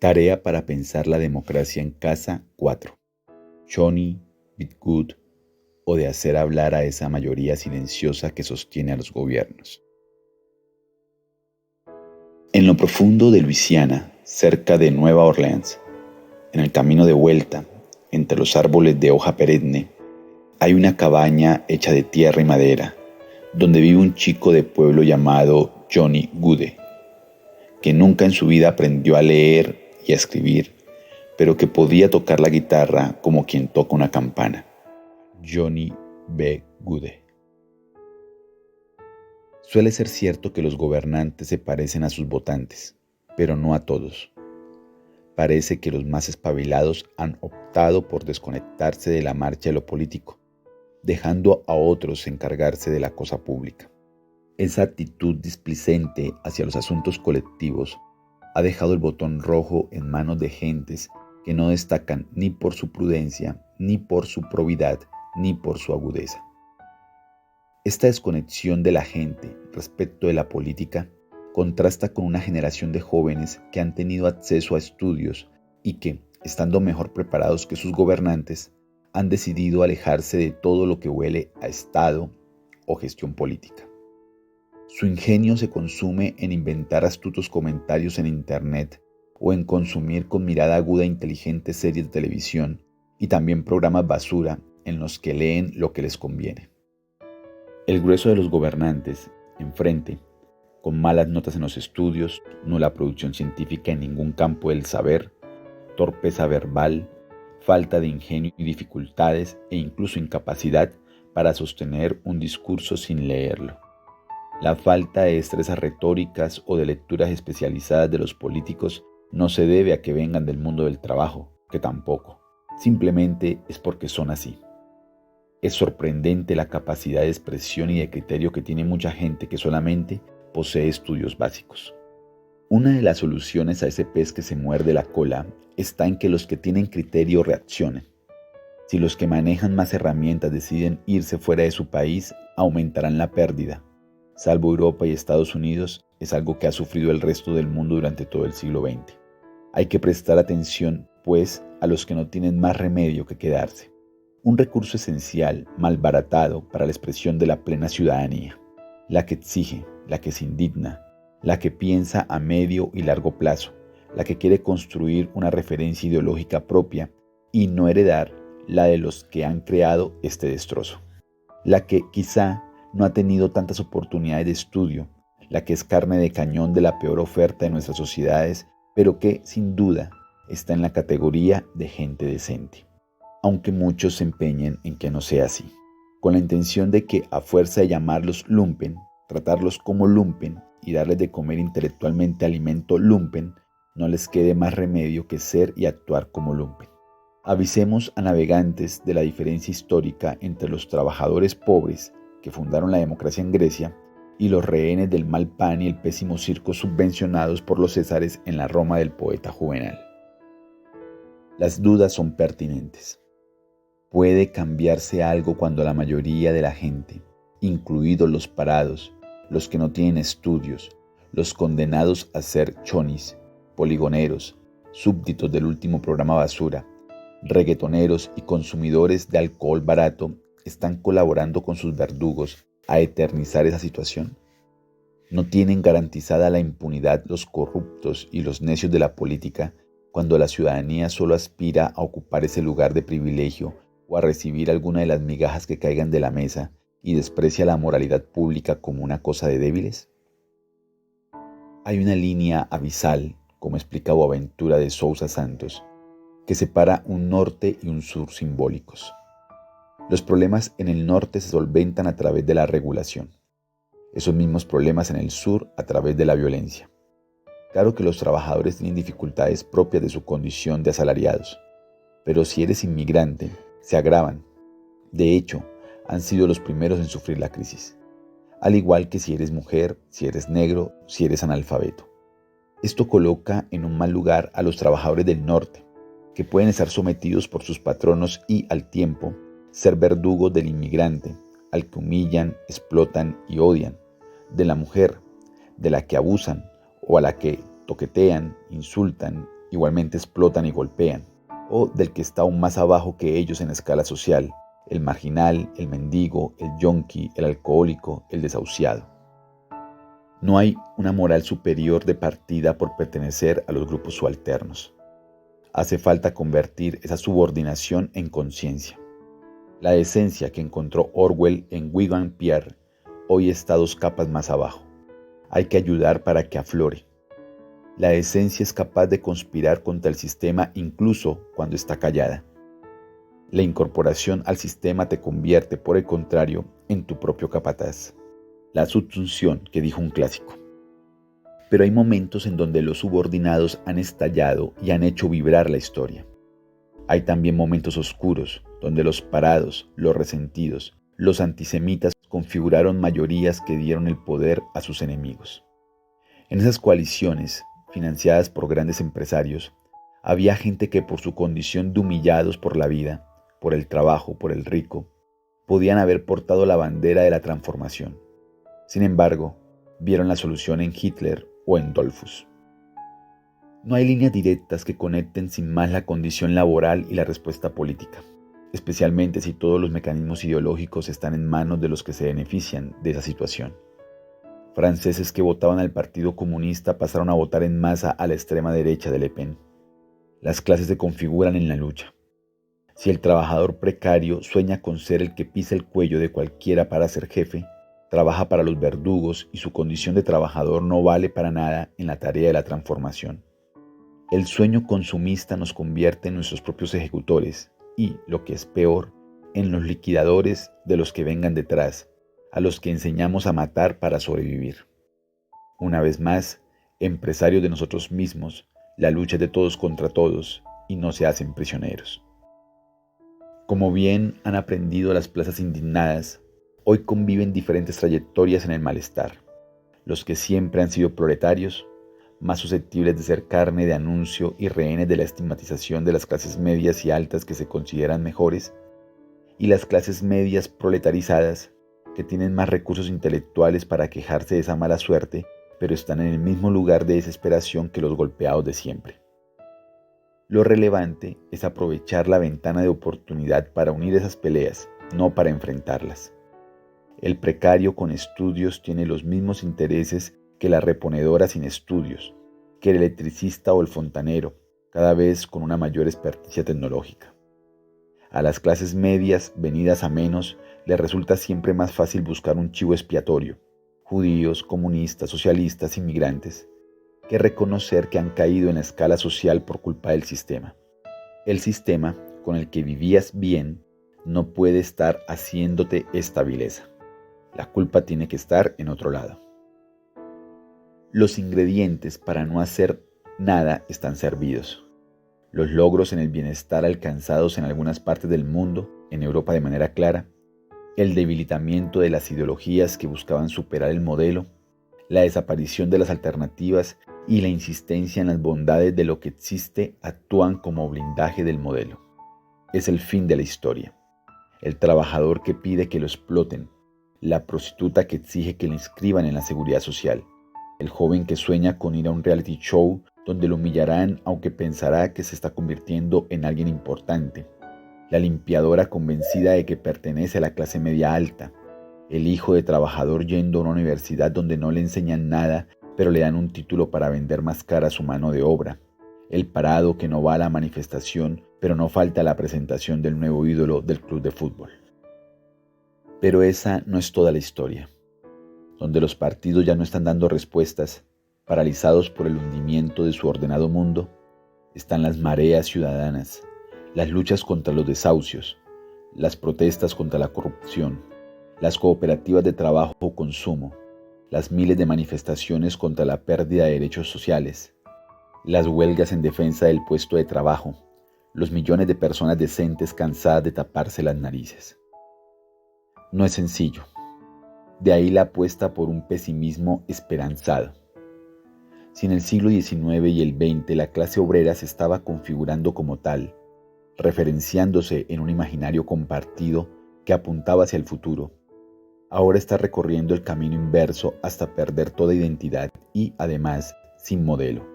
Tarea para pensar la democracia en casa 4. Johnny, Bitgood o de hacer hablar a esa mayoría silenciosa que sostiene a los gobiernos. En lo profundo de Luisiana, cerca de Nueva Orleans, en el camino de vuelta, entre los árboles de hoja perenne, hay una cabaña hecha de tierra y madera, donde vive un chico de pueblo llamado Johnny Goode, que nunca en su vida aprendió a leer y a escribir, pero que podía tocar la guitarra como quien toca una campana. Johnny B. Goode. Suele ser cierto que los gobernantes se parecen a sus votantes, pero no a todos. Parece que los más espabilados han optado por desconectarse de la marcha de lo político, dejando a otros encargarse de la cosa pública. Esa actitud displicente hacia los asuntos colectivos ha dejado el botón rojo en manos de gentes que no destacan ni por su prudencia, ni por su probidad, ni por su agudeza. Esta desconexión de la gente respecto de la política contrasta con una generación de jóvenes que han tenido acceso a estudios y que, estando mejor preparados que sus gobernantes, han decidido alejarse de todo lo que huele a Estado o gestión política. Su ingenio se consume en inventar astutos comentarios en Internet o en consumir con mirada aguda e inteligente series de televisión y también programas basura en los que leen lo que les conviene. El grueso de los gobernantes, enfrente, con malas notas en los estudios, nula producción científica en ningún campo del saber, torpeza verbal, falta de ingenio y dificultades e incluso incapacidad para sostener un discurso sin leerlo. La falta de destrezas retóricas o de lecturas especializadas de los políticos no se debe a que vengan del mundo del trabajo, que tampoco. Simplemente es porque son así. Es sorprendente la capacidad de expresión y de criterio que tiene mucha gente que solamente posee estudios básicos. Una de las soluciones a ese pez que se muerde la cola está en que los que tienen criterio reaccionen. Si los que manejan más herramientas deciden irse fuera de su país, aumentarán la pérdida. Salvo Europa y Estados Unidos, es algo que ha sufrido el resto del mundo durante todo el siglo XX. Hay que prestar atención, pues, a los que no tienen más remedio que quedarse. Un recurso esencial, malbaratado para la expresión de la plena ciudadanía. La que exige, la que se indigna, la que piensa a medio y largo plazo, la que quiere construir una referencia ideológica propia y no heredar la de los que han creado este destrozo. La que quizá no ha tenido tantas oportunidades de estudio, la que es carne de cañón de la peor oferta de nuestras sociedades, pero que, sin duda, está en la categoría de gente decente. Aunque muchos se empeñen en que no sea así, con la intención de que, a fuerza de llamarlos lumpen, tratarlos como lumpen y darles de comer intelectualmente alimento lumpen, no les quede más remedio que ser y actuar como lumpen. Avisemos a navegantes de la diferencia histórica entre los trabajadores pobres que fundaron la democracia en Grecia y los rehenes del mal pan y el pésimo circo subvencionados por los césares en la Roma del poeta Juvenal. Las dudas son pertinentes. ¿Puede cambiarse algo cuando la mayoría de la gente, incluidos los parados, los que no tienen estudios, los condenados a ser chonis, poligoneros, súbditos del último programa basura, reggaetoneros y consumidores de alcohol barato, están colaborando con sus verdugos a eternizar esa situación? ¿No tienen garantizada la impunidad los corruptos y los necios de la política cuando la ciudadanía solo aspira a ocupar ese lugar de privilegio o a recibir alguna de las migajas que caigan de la mesa y desprecia la moralidad pública como una cosa de débiles? Hay una línea abisal, como explica Boaventura de Sousa Santos, que separa un norte y un sur simbólicos. Los problemas en el norte se solventan a través de la regulación. Esos mismos problemas en el sur a través de la violencia. Claro que los trabajadores tienen dificultades propias de su condición de asalariados, pero si eres inmigrante, se agravan. De hecho, han sido los primeros en sufrir la crisis. Al igual que si eres mujer, si eres negro, si eres analfabeto. Esto coloca en un mal lugar a los trabajadores del norte, que pueden estar sometidos por sus patronos y, al tiempo, ser verdugos del inmigrante, al que humillan, explotan y odian, de la mujer, de la que abusan o a la que toquetean, insultan igualmente explotan y golpean, o del que está aún más abajo que ellos en la escala social, el marginal, el mendigo, el yonki, el alcohólico, el desahuciado. No hay una moral superior de partida por pertenecer a los grupos subalternos. Hace falta convertir esa subordinación en conciencia. La esencia que encontró Orwell en Wigan Pier hoy está 2 capas más abajo. Hay que ayudar para que aflore. La esencia es capaz de conspirar contra el sistema incluso cuando está callada. La incorporación al sistema te convierte, por el contrario, en tu propio capataz. La subsunción, que dijo un clásico. Pero hay momentos en donde los subordinados han estallado y han hecho vibrar la historia. Hay también momentos oscuros, donde los parados, los resentidos, los antisemitas configuraron mayorías que dieron el poder a sus enemigos. En esas coaliciones, financiadas por grandes empresarios, había gente que por su condición de humillados por la vida, por el trabajo, por el rico, podían haber portado la bandera de la transformación. Sin embargo, vieron la solución en Hitler o en Dollfuss. No hay líneas directas que conecten sin más la condición laboral y la respuesta política, especialmente si todos los mecanismos ideológicos están en manos de los que se benefician de esa situación. Franceses que votaban al Partido Comunista pasaron a votar en masa a la extrema derecha de Le Pen. Las clases se configuran en la lucha. Si el trabajador precario sueña con ser el que pisa el cuello de cualquiera para ser jefe, trabaja para los verdugos y su condición de trabajador no vale para nada en la tarea de la transformación. El sueño consumista nos convierte en nuestros propios ejecutores y, lo que es peor, en los liquidadores de los que vengan detrás, a los que enseñamos a matar para sobrevivir. Una vez más, empresarios de nosotros mismos, la lucha es de todos contra todos y no se hacen prisioneros. Como bien han aprendido las plazas indignadas, hoy conviven diferentes trayectorias en el malestar. Los que siempre han sido proletarios, más susceptibles de ser carne de anuncio y rehenes de la estigmatización de las clases medias y altas que se consideran mejores, y las clases medias proletarizadas, que tienen más recursos intelectuales para quejarse de esa mala suerte, pero están en el mismo lugar de desesperación que los golpeados de siempre. Lo relevante es aprovechar la ventana de oportunidad para unir esas peleas, no para enfrentarlas. El precario con estudios tiene los mismos intereses que la reponedora sin estudios, que el electricista o el fontanero, cada vez con una mayor experticia tecnológica. A las clases medias, venidas a menos, les resulta siempre más fácil buscar un chivo expiatorio, judíos, comunistas, socialistas, inmigrantes, que reconocer que han caído en la escala social por culpa del sistema. El sistema con el que vivías bien no puede estar haciéndote esta vileza. La culpa tiene que estar en otro lado. Los ingredientes para no hacer nada están servidos. Los logros en el bienestar alcanzados en algunas partes del mundo, en Europa de manera clara, el debilitamiento de las ideologías que buscaban superar el modelo, la desaparición de las alternativas y la insistencia en las bondades de lo que existe actúan como blindaje del modelo. Es el fin de la historia. El trabajador que pide que lo exploten, la prostituta que exige que le inscriban en la seguridad social, el joven que sueña con ir a un reality show donde lo humillarán aunque pensará que se está convirtiendo en alguien importante, la limpiadora convencida de que pertenece a la clase media alta, el hijo de trabajador yendo a una universidad donde no le enseñan nada pero le dan un título para vender más cara su mano de obra, el parado que no va a la manifestación pero no falta la presentación del nuevo ídolo del club de fútbol. Pero esa no es toda la historia. Donde los partidos ya no están dando respuestas, paralizados por el hundimiento de su ordenado mundo, están las mareas ciudadanas, las luchas contra los desahucios, las protestas contra la corrupción, las cooperativas de trabajo o consumo, las miles de manifestaciones contra la pérdida de derechos sociales, las huelgas en defensa del puesto de trabajo, los millones de personas decentes cansadas de taparse las narices. No es sencillo. De ahí la apuesta por un pesimismo esperanzado. Si en el siglo XIX y el XX la clase obrera se estaba configurando como tal, referenciándose en un imaginario compartido que apuntaba hacia el futuro, ahora está recorriendo el camino inverso hasta perder toda identidad y, además, sin modelo.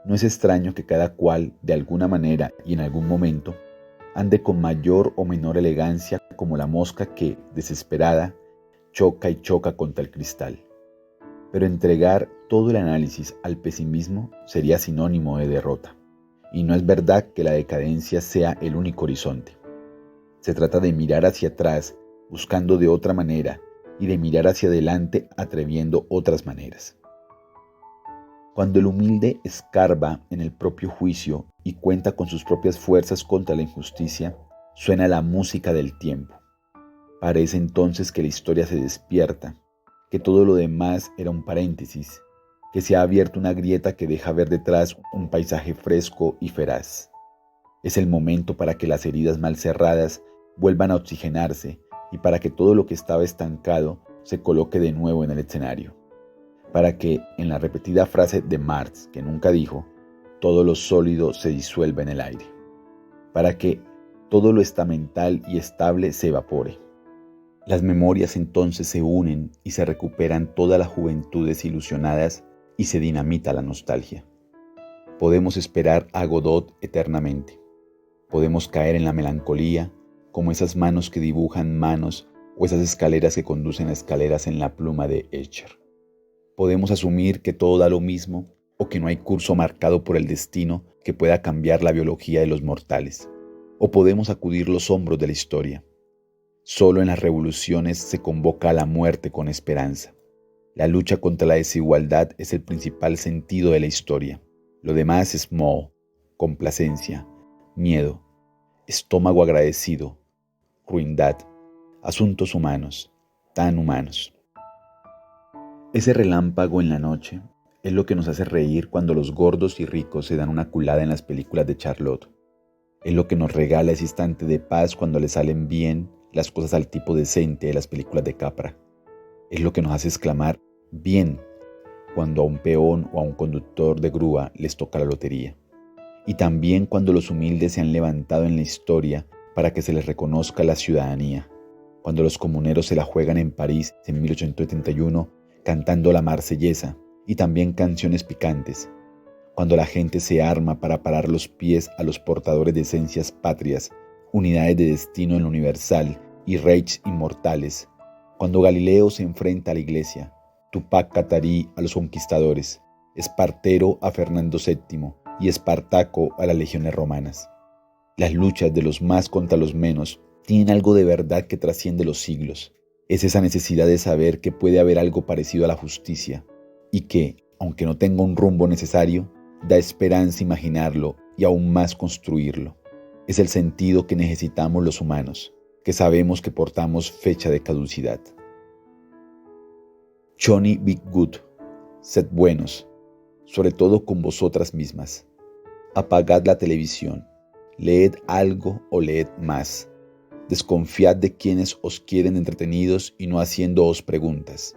No es extraño que cada cual, de alguna manera y en algún momento, ande con mayor o menor elegancia como la mosca que, desesperada, choca y choca contra el cristal. Pero entregar todo el análisis al pesimismo sería sinónimo de derrota. Y no es verdad que la decadencia sea el único horizonte. Se trata de mirar hacia atrás, buscando de otra manera, y de mirar hacia adelante, atreviendo otras maneras. Cuando el humilde escarba en el propio juicio y cuenta con sus propias fuerzas contra la injusticia, suena la música del tiempo. Parece entonces que la historia se despierta, que todo lo demás era un paréntesis, que se ha abierto una grieta que deja ver detrás un paisaje fresco y feraz. Es el momento para que las heridas mal cerradas vuelvan a oxigenarse y para que todo lo que estaba estancado se coloque de nuevo en el escenario. Para que, en la repetida frase de Marx, que nunca dijo, todo lo sólido se disuelva en el aire. Para que todo lo estamental y estable se evapore. Las memorias entonces se unen y se recuperan todas las juventudes ilusionadas y se dinamita la nostalgia. Podemos esperar a Godot eternamente. Podemos caer en la melancolía, como esas manos que dibujan manos o esas escaleras que conducen a escaleras en la pluma de Escher. Podemos asumir que todo da lo mismo o que no hay curso marcado por el destino que pueda cambiar la biología de los mortales. O podemos sacudir los hombros de la historia. Solo en las revoluciones se convoca a la muerte con esperanza. La lucha contra la desigualdad es el principal sentido de la historia. Lo demás es moho, complacencia, miedo, estómago agradecido, ruindad, asuntos humanos, tan humanos. Ese relámpago en la noche es lo que nos hace reír cuando los gordos y ricos se dan una culada en las películas de Charlotte. Es lo que nos regala ese instante de paz cuando le salen bien las cosas al tipo decente de las películas de Capra. Es lo que nos hace exclamar bien cuando a un peón o a un conductor de grúa les toca la lotería. Y también cuando los humildes se han levantado en la historia para que se les reconozca la ciudadanía. Cuando los comuneros se la juegan en París en 1871 cantando la Marsellesa y también canciones picantes. Cuando la gente se arma para parar los pies a los portadores de esencias patrias, unidades de destino en lo universal y reichs inmortales. Cuando Galileo se enfrenta a la iglesia, Tupac Katari a los conquistadores, Espartero a Fernando VII y Espartaco a las legiones romanas. Las luchas de los más contra los menos tienen algo de verdad que trasciende los siglos. Es esa necesidad de saber que puede haber algo parecido a la justicia y que, aunque no tenga un rumbo necesario, da esperanza imaginarlo y aún más construirlo. Es el sentido que necesitamos los humanos, que sabemos que portamos fecha de caducidad. Johnny Be Good, sed buenos, sobre todo con vosotras mismas. Apagad la televisión, leed algo o leed más. Desconfiad de quienes os quieren entretenidos y no haciéndoos preguntas.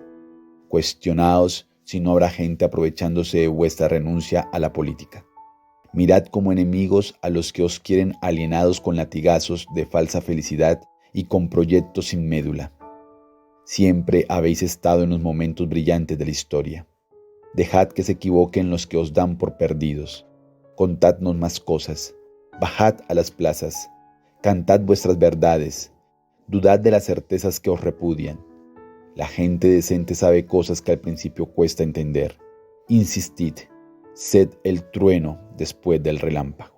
Cuestionaos si no habrá gente aprovechándose de vuestra renuncia a la política. Mirad como enemigos a los que os quieren alienados con latigazos de falsa felicidad y con proyectos sin médula. Siempre habéis estado en los momentos brillantes de la historia. Dejad que se equivoquen los que os dan por perdidos. Contadnos más cosas. Bajad a las plazas. Cantad vuestras verdades. Dudad de las certezas que os repudian. La gente decente sabe cosas que al principio cuesta entender. Insistid. Sed el trueno después del relámpago.